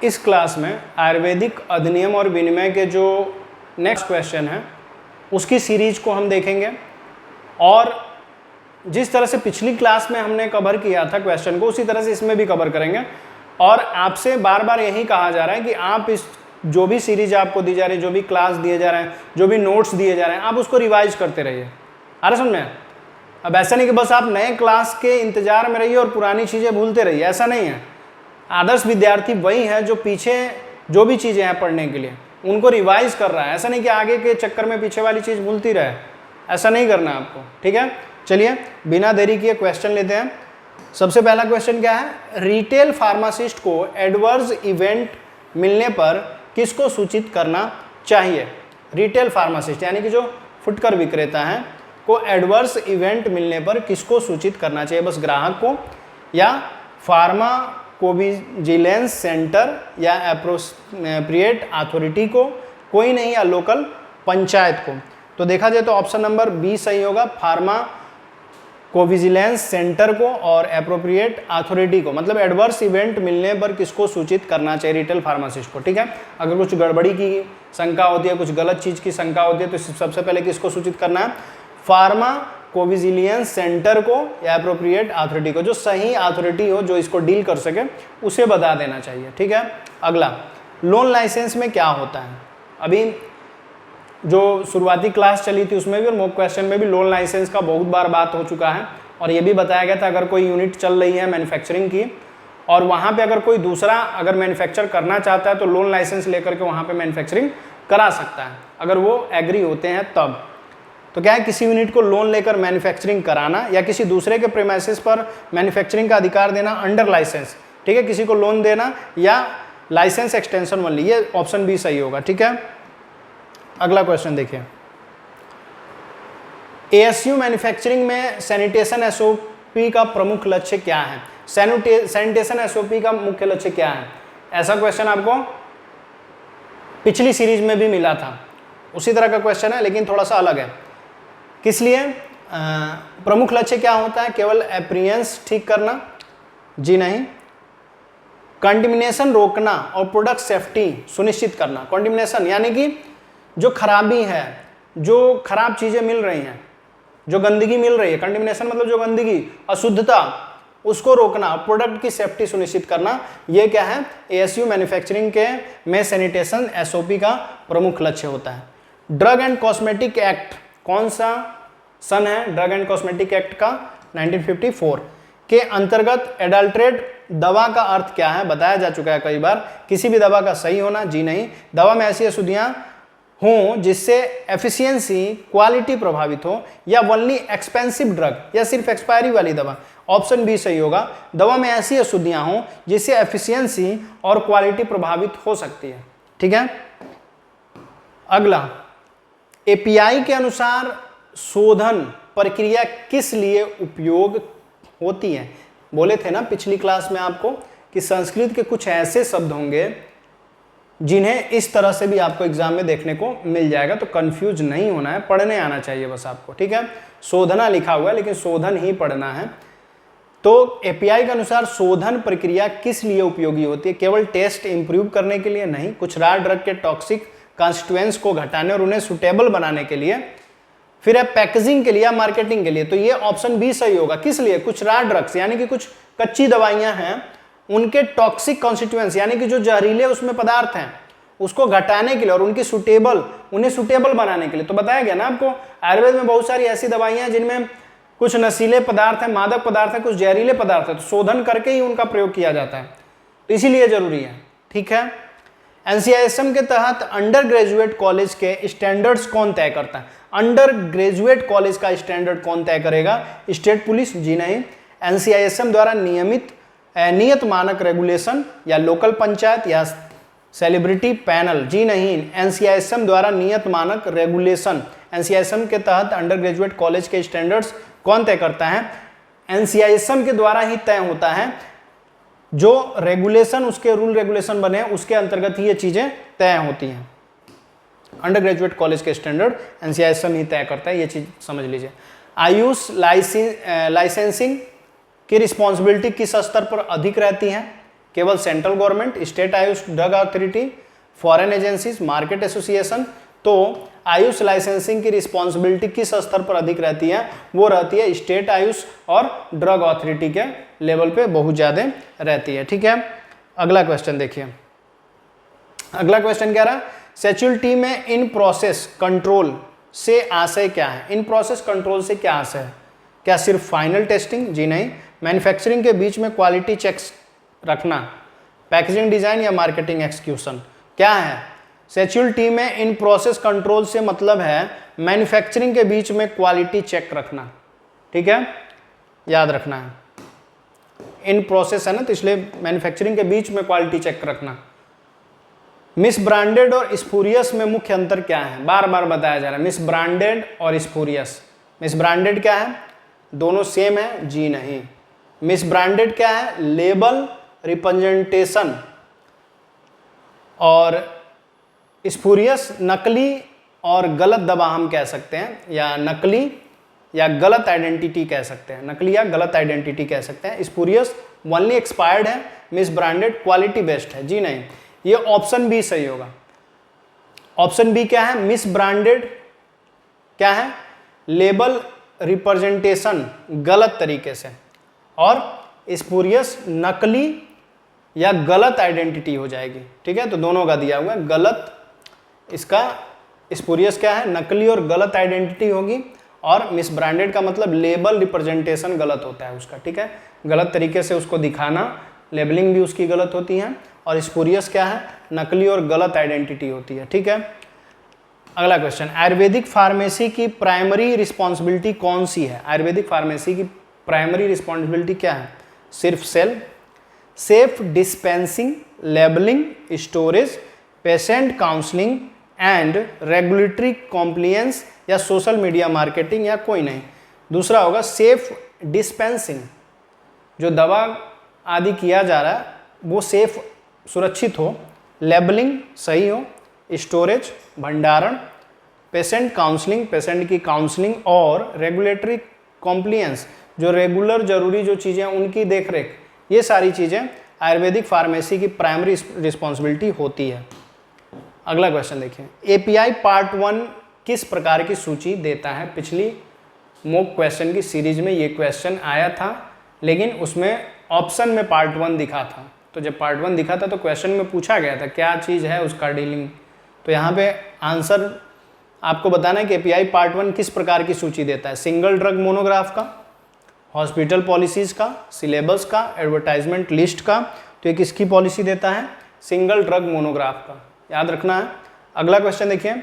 इस क्लास में आयुर्वेदिक अधिनियम और विनिमय के जो नेक्स्ट क्वेश्चन है उसकी सीरीज को हम देखेंगे, और जिस तरह से पिछली क्लास में हमने कवर किया था क्वेश्चन को उसी तरह से इसमें भी कवर करेंगे। और आपसे बार बार यही कहा जा रहा है कि आप इस जो भी सीरीज आपको दी जा रही है, जो भी क्लास दिए जा रहे हैं, जो भी नोट्स दिए जा रहे हैं, आप उसको रिवाइज करते रहिए। आ रहा समझ में? अब ऐसा नहीं कि बस आप नए क्लास के इंतजार में रहिए और पुरानी चीज़ें भूलते रहिए, ऐसा नहीं है। आदर्श विद्यार्थी वही है जो पीछे जो भी चीज़ें हैं पढ़ने के लिए उनको रिवाइज कर रहा है। ऐसा नहीं कि आगे के चक्कर में पीछे वाली चीज़ भूलती रहे, ऐसा नहीं करना आपको, ठीक है। चलिए बिना देरी किए क्वेश्चन लेते हैं। सबसे पहला क्वेश्चन क्या है, रिटेल फार्मासिस्ट को एडवर्स इवेंट मिलने पर किसको सूचित करना चाहिए। रिटेल फार्मासिस्ट यानी कि जो फुटकर विक्रेता हैं को एडवर्स इवेंट मिलने पर किसको सूचित करना चाहिए, बस ग्राहक को या फार्माकोविजिलेंस सेंटर या एप्रोप्रिएट अथॉरिटी को, कोई नहीं, या लोकल पंचायत को। तो देखा जाए तो ऑप्शन नंबर बी सही होगा, फार्माकोविजिलेंस सेंटर को और एप्रोप्रिएट अथॉरिटी को, मतलब एडवर्स इवेंट मिलने पर किसको सूचित करना चाहिए, रिटेल फार्मासिस्ट को, ठीक है। अगर कुछ गड़बड़ी की शंका होती है, कुछ गलत चीज़ की शंका होती है तो सबसे पहले किसको सूचित करना है, फार्माकोविजिलेंस सेंटर को या एप्रोप्रिएट अथॉरिटी को, जो सही अथॉरिटी हो जो इसको डील कर सके उसे बता देना चाहिए, ठीक है। अगला, लोन लाइसेंस में क्या होता है। अभी जो शुरुआती क्लास चली थी उसमें भी और मॉक क्वेश्चन में भी लोन लाइसेंस का बहुत बार बात हो चुका है, और ये भी बताया गया था अगर कोई यूनिट चल रही है मैन्युफैक्चरिंग की और वहाँ पे अगर कोई दूसरा अगर मैन्युफैक्चर करना चाहता है तो लोन लाइसेंस लेकर के वहाँ पे मैन्युफैक्चरिंग करा सकता है अगर वो एग्री होते हैं तब। तो क्या है, किसी यूनिट को लोन लेकर मैन्युफैक्चरिंग कराना या किसी दूसरे के प्रीमाइसेस पर मैन्युफैक्चरिंग का अधिकार देना अंडर लाइसेंस, ठीक है, किसी को लोन देना या लाइसेंस एक्सटेंशन वाली, ये ऑप्शन बी सही होगा, ठीक है। अगला क्वेश्चन देखिए, एएसयू मैन्युफैक्चरिंग में सैनिटेशन एसओपी का प्रमुख लक्ष्य क्या है। सैनिटेशन एसओपी का मुख्य लक्ष्य क्या है, ऐसा क्वेश्चन आपको पिछली सीरीज में भी मिला था, उसी तरह का क्वेश्चन है लेकिन थोड़ा सा अलग है। किस लिए प्रमुख लक्ष्य क्या होता है, केवल एप्रियंस ठीक करना, जी नहीं। कंटेमिनेशन रोकना और प्रोडक्ट सेफ्टी सुनिश्चित करना। कंटेमिनेशन यानी कि जो खराबी है, जो खराब चीज़ें मिल रही हैं, जो गंदगी मिल रही है, कंटेमिनेशन मतलब जो गंदगी, अशुद्धता, उसको रोकना, प्रोडक्ट की सेफ्टी सुनिश्चित करना, ये क्या है, एएसयू मैन्युफैक्चरिंग के में सैनिटेशन एसओपी का प्रमुख लक्ष्य होता है। ड्रग एंड कॉस्मेटिक एक्ट कौन सा सन है, ड्रग एंड कॉस्मेटिक एक्ट का 1954 के अंतर्गत एडल्ट्रेट दवा का अर्थ क्या है, बताया जा चुका है कई बार। किसी भी दवा का सही होना, जी नहीं। दवा में ऐसी अशुद्धियां हों जिससे एफिशिएंसी, क्वालिटी प्रभावित हो, या वनली एक्सपेंसिव ड्रग, या सिर्फ एक्सपायरी वाली दवा, ऑप्शन बी सही होगा। दवा में ऐसी अशुद्धियां हों जिससे एफिशिएंसी और क्वालिटी प्रभावित हो सकती है, ठीक है। अगला, एपीआई के अनुसार शोधन प्रक्रिया किस लिए उपयोग होती है। बोले थे ना पिछली क्लास में आपको कि संस्कृत के कुछ ऐसे शब्द होंगे जिन्हें इस तरह से भी आपको एग्जाम में देखने को मिल जाएगा, तो कंफ्यूज नहीं होना है, पढ़ने आना चाहिए बस आपको, ठीक है। शोधना लिखा हुआ है लेकिन शोधन ही पढ़ना है। तो एपीआई के अनुसार शोधन प्रक्रिया किस लिए उपयोगी होती है, केवल टेस्ट इंप्रूव करने के लिए नहीं, कुछ रार ड्रग के टॉक्सिक कॉन्स्टिट्यूएंट्स को घटाने और उन्हें सुटेबल बनाने के लिए, फिर है पैकेजिंग के लिए या मार्केटिंग के लिए। तो ये ऑप्शन बी सही होगा। किस लिए, कुछ रार ड्रग्स यानी कि कुछ कच्ची दवाइयां हैं, उनके टॉक्सिक कॉन्स्टिट्यूएंट्स यानी कि जो जहरीले उसमें पदार्थ हैं उसको घटाने के लिए और उनकी उन्हें सुटेबल बनाने के लिए। तो बताया गया ना आपको, आयुर्वेद में बहुत सारी ऐसी दवाइयां हैं जिनमें कुछ नशीले पदार्थ हैं, मादक पदार्थ है, कुछ जहरीले पदार्थ है, तो शोधन करके ही उनका प्रयोग किया जाता है, तो इसीलिए जरूरी है, ठीक है। एनसीआईएसएम के तहत अंडर ग्रेजुएट कॉलेज के स्टैंडर्ड्स कौन तय करता है। अंडर ग्रेजुएट कॉलेज का स्टैंडर्ड कौन तय करेगा, स्टेट पुलिस, जी नहीं। एनसीआईएसएम द्वारा नियत मानक रेगुलेशन या लोकल पंचायत या सेलिब्रिटी पैनल, जी नहीं। एनसीआईएसएम द्वारा नियत मानक रेगुलेशन, एनसीआईएसएम के तहत अंडर ग्रेजुएट कॉलेज के स्टैंडर्ड्स कौन तय करता है, एनसीआईएसएम के द्वारा ही तय होता है। जो रेगुलेशन, उसके रूल रेगुलेशन बने उसके अंतर्गत ही ये चीजें तय होती हैं। अंडर ग्रेजुएट कॉलेज के स्टैंडर्ड एनसीआईएसएम ही तय करता है, ये चीज समझ लीजिए। आयुष लाइसेंसिंग की रिस्पॉन्सिबिलिटी किस स्तर पर अधिक रहती है, केवल central government, state Ayush drug authority, foreign agencies, market association. तो आयुष लाइसेंसिंग की रिस्पॉन्सिबिलिटी किस स्तर पर अधिक रहती है? वो रहती है स्टेट आयुष और ड्रग अथॉरिटी के लेवल पे बहुत ज़्यादा रहती है। ठीक है, अगला क्वेश्चन देखिए। अगला क्वेश्चन क्या रहा? सेचुअलिटी में इन प्रोसेस कंट्रोल से आशय क्या है? इन प्रोसेस कंट्रोल से क्या आशय है? क्या सिर्फ फाइनल टेस्टिंग? जी नहीं। मैन्युफैक्चरिंग के बीच में क्वालिटी चेक्स रखना, पैकेजिंग डिजाइन या मार्केटिंग एक्सक्यूशन? क्या है? सेचुअलिटी में इन प्रोसेस कंट्रोल से मतलब है मैन्युफैक्चरिंग के बीच में क्वालिटी चेक रखना। ठीक है, याद रखना है, इन प्रोसेस है ना, तो इसलिए मैन्युफैक्चरिंग के बीच में क्वालिटी चेक रखना। मिस ब्रांडेड और स्पूरियस में मुख्य अंतर क्या है? बार बार बताया जा रहा है, मिस ब्रांडेड और स्पूरियस। मिस ब्रांडेड क्या है? दोनों सेम है? जी नहीं। मिस ब्रांडेड क्या है? लेबल रिप्रेजेंटेशन, और स्पूरियस नकली और गलत दवा हम कह सकते हैं, या नकली या गलत आइडेंटिटी कह सकते हैं, नकली या गलत आइडेंटिटी कह सकते हैं। स्पूरियस ओनली एक्सपायर्ड है, मिस ब्रांडेड क्वालिटी बेस्ड है। जी नहीं, ये ऑप्शन बी सही होगा। ऑप्शन बी क्या है? मिस ब्रांडेड क्या है? लेबल रिप्रेजेंटेशन गलत तरीके से, और स्पूरियस नकली या गलत आइडेंटिटी हो जाएगी। ठीक है, तो दोनों का दिया हुआ है गलत। इसका स्पूरियस क्या है? नकली और गलत आइडेंटिटी होगी, और मिस ब्रांडेड का मतलब लेबल रिप्रेजेंटेशन गलत होता है उसका। ठीक है, गलत तरीके से उसको दिखाना, लेबलिंग भी उसकी गलत होती है, और स्पूरियस क्या है? नकली और गलत आइडेंटिटी होती है। ठीक है, अगला क्वेश्चन, आयुर्वेदिक फार्मेसी की प्राइमरी रिस्पॉन्सिबिलिटी कौन सी है? आयुर्वेदिक फार्मेसी की प्राइमरी रिस्पॉन्सिबिलिटी क्या है? सिर्फ sale, safe dispensing, labelling, storage, patient counselling and regulatory compliance, या सोशल मीडिया मार्केटिंग, या कोई नहीं। दूसरा होगा सेफ डिस्पेंसिंग, जो दवा आदि किया जा रहा है वो सेफ सुरक्षित हो, लेबलिंग सही हो, स्टोरेज भंडारण, पेशेंट काउंसलिंग पेशेंट की काउंसलिंग, और रेगुलेटरी कॉम्प्लियंस जो रेगुलर जरूरी जो चीज़ें हैं उनकी देखरेख, ये सारी चीज़ें आयुर्वेदिक फार्मेसी की प्राइमरी रिस्पॉन्सिबिलिटी होती है। अगला क्वेश्चन देखिए, एपीआई पार्ट 1 किस प्रकार की सूची देता है? पिछली मॉक क्वेश्चन की सीरीज में ये क्वेश्चन आया था, लेकिन उसमें ऑप्शन में पार्ट 1 दिखा था। तो जब पार्ट 1 दिखा था तो क्वेश्चन में पूछा गया था क्या चीज़ है उसका डीलिंग, तो यहाँ पे आंसर आपको बताना है कि एपीआई पार्ट 1 किस प्रकार की सूची देता है। सिंगल ड्रग मोनोग्राफ का, हॉस्पिटल पॉलिसीज़ का, सिलेबस का, एडवर्टाइजमेंट लिस्ट का। तो ये किसकी पॉलिसी देता है? सिंगल ड्रग मोनोग्राफ का, याद रखना है। अगला क्वेश्चन देखिए,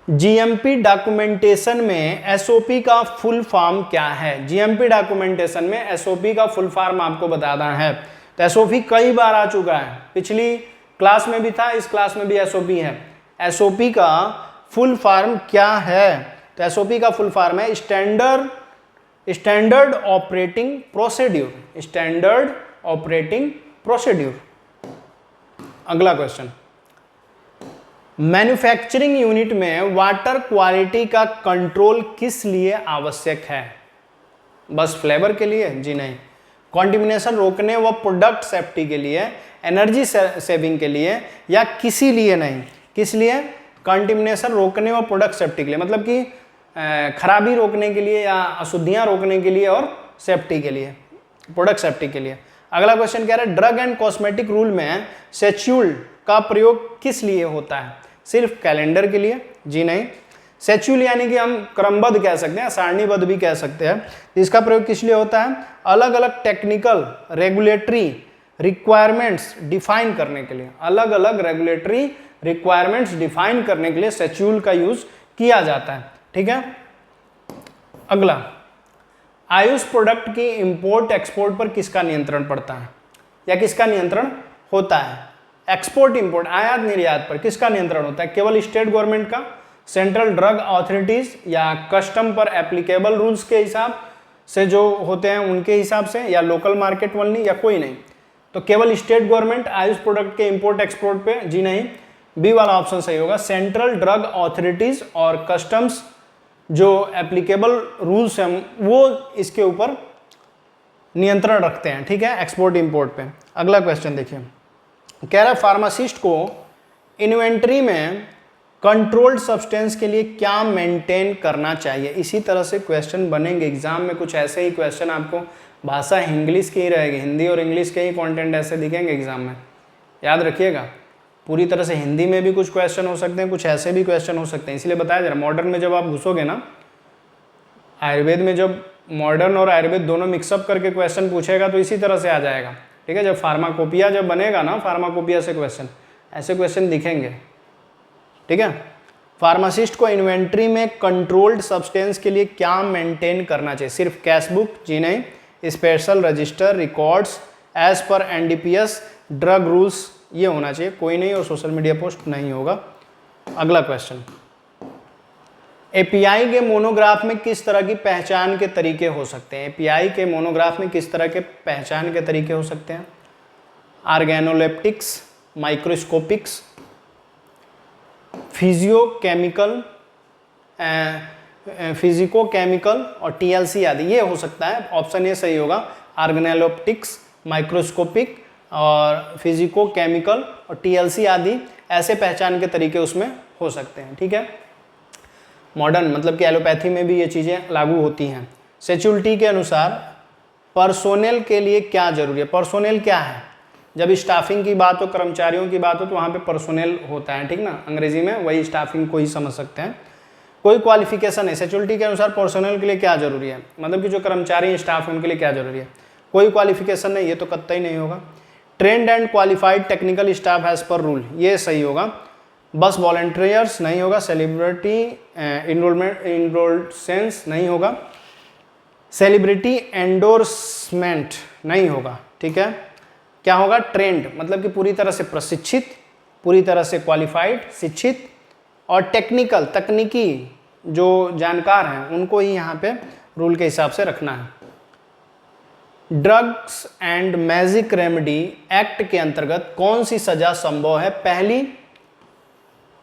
जीएमपी डॉक्यूमेंटेशन में एसओपी का फुल फॉर्म क्या है? जीएमपी डॉक्यूमेंटेशन में एसओपी का फुल फॉर्म आपको बताना है। तो एसओपी कई बार आ चुका है, पिछली क्लास में भी था, इस क्लास में भी एसओपी है। एसओपी का फुल फॉर्म क्या है? तो एसओपी का फुल फॉर्म है standard operating procedure, standard operating procedure. अगला क्वेश्चन, मैन्युफैक्चरिंग यूनिट में वाटर क्वालिटी का कंट्रोल किस लिए आवश्यक है? बस फ्लेवर के लिए? जी नहीं। कॉन्टिमिनेशन रोकने व प्रोडक्ट सेफ्टी के लिए, एनर्जी सेविंग के लिए, या किसी लिए नहीं? किस लिए? कॉन्टिमिनेशन रोकने व प्रोडक्ट सेफ्टी के लिए, मतलब कि खराबी रोकने के लिए या अशुद्धियां रोकने के लिए और सेफ्टी के लिए, प्रोडक्ट सेफ्टी के लिए। अगला क्वेश्चन क्या है, ड्रग एंड कॉस्मेटिक रूल में सेच्यूल का प्रयोग किस लिए होता है? सिर्फ कैलेंडर के लिए? जी नहीं। सेच्यूल यानी कि हम क्रमबद्ध कह सकते हैं, सारणीबद्ध भी कह सकते हैं। इसका प्रयोग किस लिए होता है? अलग अलग टेक्निकल रेगुलेटरी रिक्वायरमेंट्स डिफाइन करने के लिए, अलग अलग रेगुलेटरी रिक्वायरमेंट्स डिफाइन करने के लिए सेच्यूल का यूज किया जाता है। ठीक है। अगला, आयुष प्रोडक्ट की इंपोर्ट एक्सपोर्ट पर किसका नियंत्रण पड़ता है या किसका नियंत्रण होता है? एक्सपोर्ट इंपोर्ट आयात निर्यात पर किसका नियंत्रण होता है? केवल स्टेट गवर्नमेंट का, सेंट्रल ड्रग अथॉरिटीज, या कस्टम पर एप्लीकेबल रूल्स के हिसाब से जो होते हैं उनके हिसाब से, या लोकल मार्केट ओनली, या कोई नहीं? तो केवल स्टेट गवर्नमेंट आयुष प्रोडक्ट के इंपोर्ट एक्सपोर्ट पे? जी नहीं। बी वाला ऑप्शन सही होगा। सेंट्रल ड्रग अथॉरिटीज और कस्टम्स जो एप्लीकेबल रूल्स हैं वो इसके ऊपर नियंत्रण रखते हैं। ठीक है, एक्सपोर्ट इंपोर्ट पे। अगला क्वेश्चन देखिए, कह रहा फार्मासिस्ट को इन्वेंट्री में कंट्रोल्ड सब्सटेंस के लिए क्या मेंटेन करना चाहिए। इसी तरह से क्वेश्चन बनेंगे एग्जाम में, कुछ ऐसे ही क्वेश्चन आपको, भाषा इंग्लिश की ही रहेगी, हिंदी और इंग्लिश के ही कंटेंट ऐसे दिखेंगे एग्जाम में, याद रखिएगा। पूरी तरह से हिंदी में भी कुछ क्वेश्चन हो सकते हैं, कुछ ऐसे भी क्वेश्चन हो सकते हैं, इसलिए बताया जा रहा है। मॉडर्न में जब आप घुसोगे ना, आयुर्वेद में जब मॉडर्न और आयुर्वेद दोनों मिक्सअप करके क्वेश्चन पूछेगा तो इसी तरह से आ जाएगा, ठीक है। जब फार्माकोपिया जब बनेगा ना, फार्माकोपिया से क्वेश्चन, ऐसे क्वेश्चन दिखेंगे, ठीक है। फार्मासिस्ट को इन्वेंट्री में कंट्रोल्ड सब्सटेंस के लिए क्या मेंटेन करना चाहिए। सिर्फ कैश बुक, जी नहीं, special register, records as per NDPS, drug rules, ये होना चाहिए, कोई नहीं, और सोशल मीडिया पोस्ट नहीं होगा। अगला क्वेश्चन, एपीआई के मोनोग्राफ में किस तरह की पहचान के तरीके हो सकते हैं। एपीआई के मोनोग्राफ में किस तरह के पहचान के तरीके हो सकते हैं। ऑर्गेनोलेप्टिक्स, माइक्रोस्कोपिक्स, फिजियोकेमिकल, फिजिकोकेमिकल और टीएलसी आदि, ये हो सकता है। ऑप्शन ए सही होगा, ऑर्गेनोलेप्टिक्स, माइक्रोस्कोपिक और फिजिकोकेमिकल और टीएलसी आदि ऐसे पहचान के तरीके उसमें हो सकते हैं, ठीक है। मॉडर्न मतलब कि एलोपैथी में भी ये चीज़ें लागू होती हैं। सेचुरिटी के अनुसार पर्सोनेल के लिए क्या जरूरी है। पर्सोनेल क्या है, जब स्टाफिंग की बात हो, कर्मचारियों की बात हो, तो वहाँ पे पर्सोनेल होता है, ठीक ना, अंग्रेजी में वही स्टाफिंग को ही समझ सकते हैं। कोई क्वालिफिकेशन है, सेचुरिटी के अनुसार पर्सोनेल के लिए क्या जरूरी है, मतलब कि जो कर्मचारी स्टाफ है उनके लिए क्या जरूरी है। कोई क्वालिफिकेशन नहीं, ये तो कतई नहीं होगा। Trained and qualified technical staff as per rule, ये सही होगा। बस वॉलंटियर्स नहीं होगा। सेलिब्रिटी इनरोलसेंस नहीं होगा। सेलिब्रिटी एंडोर्समेंट नहीं होगा, ठीक है। क्या होगा, ट्रेंड मतलब कि पूरी तरह से प्रशिक्षित, पूरी तरह से क्वालिफाइड, शिक्षित, और टेक्निकल तकनीकी जो जानकार हैं उनको ही यहाँ पे रूल के हिसाब से रखना है। Drugs and magic remedy act के अंतर्गत कौन सी सजा संभव है। पहली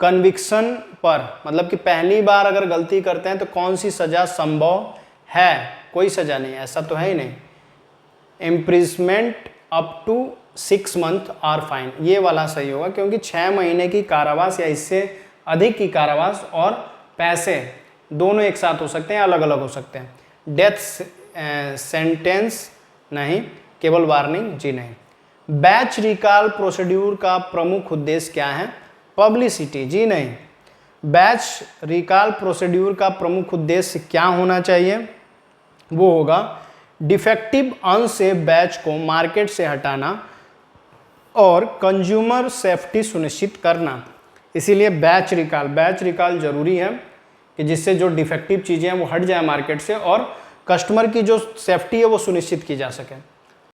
कन्विक्शन पर, मतलब कि पहली बार अगर गलती करते हैं तो कौन सी सजा संभव है। कोई सजा नहीं, ऐसा तो है ही नहीं। इम्प्रिजमेंट अप टू 6 मंथ और फाइन, ये वाला सही होगा, क्योंकि 6 महीने की कारावास या इससे अधिक की कारावास और पैसे दोनों एक साथ हो सकते हैं, अलग अलग हो सकते हैं। डेथ सेंटेंस नहीं, केवल वार्निंग, जी नहीं। बैच रिकॉल प्रोसीड्यूर का प्रमुख उद्देश्य क्या है। पब्लिसिटी, जी नहीं। बैच रिकॉल प्रोसीड्यूर का प्रमुख उद्देश्य क्या होना चाहिए, वो होगा डिफेक्टिव अनसेफ बैच को मार्केट से हटाना और कंज्यूमर सेफ्टी सुनिश्चित करना। इसीलिए बैच रिकॉल जरूरी है कि जिससे जो डिफेक्टिव चीज़ें हैं वो हट जाए मार्केट से और कस्टमर की जो सेफ्टी है वो सुनिश्चित की जा सके।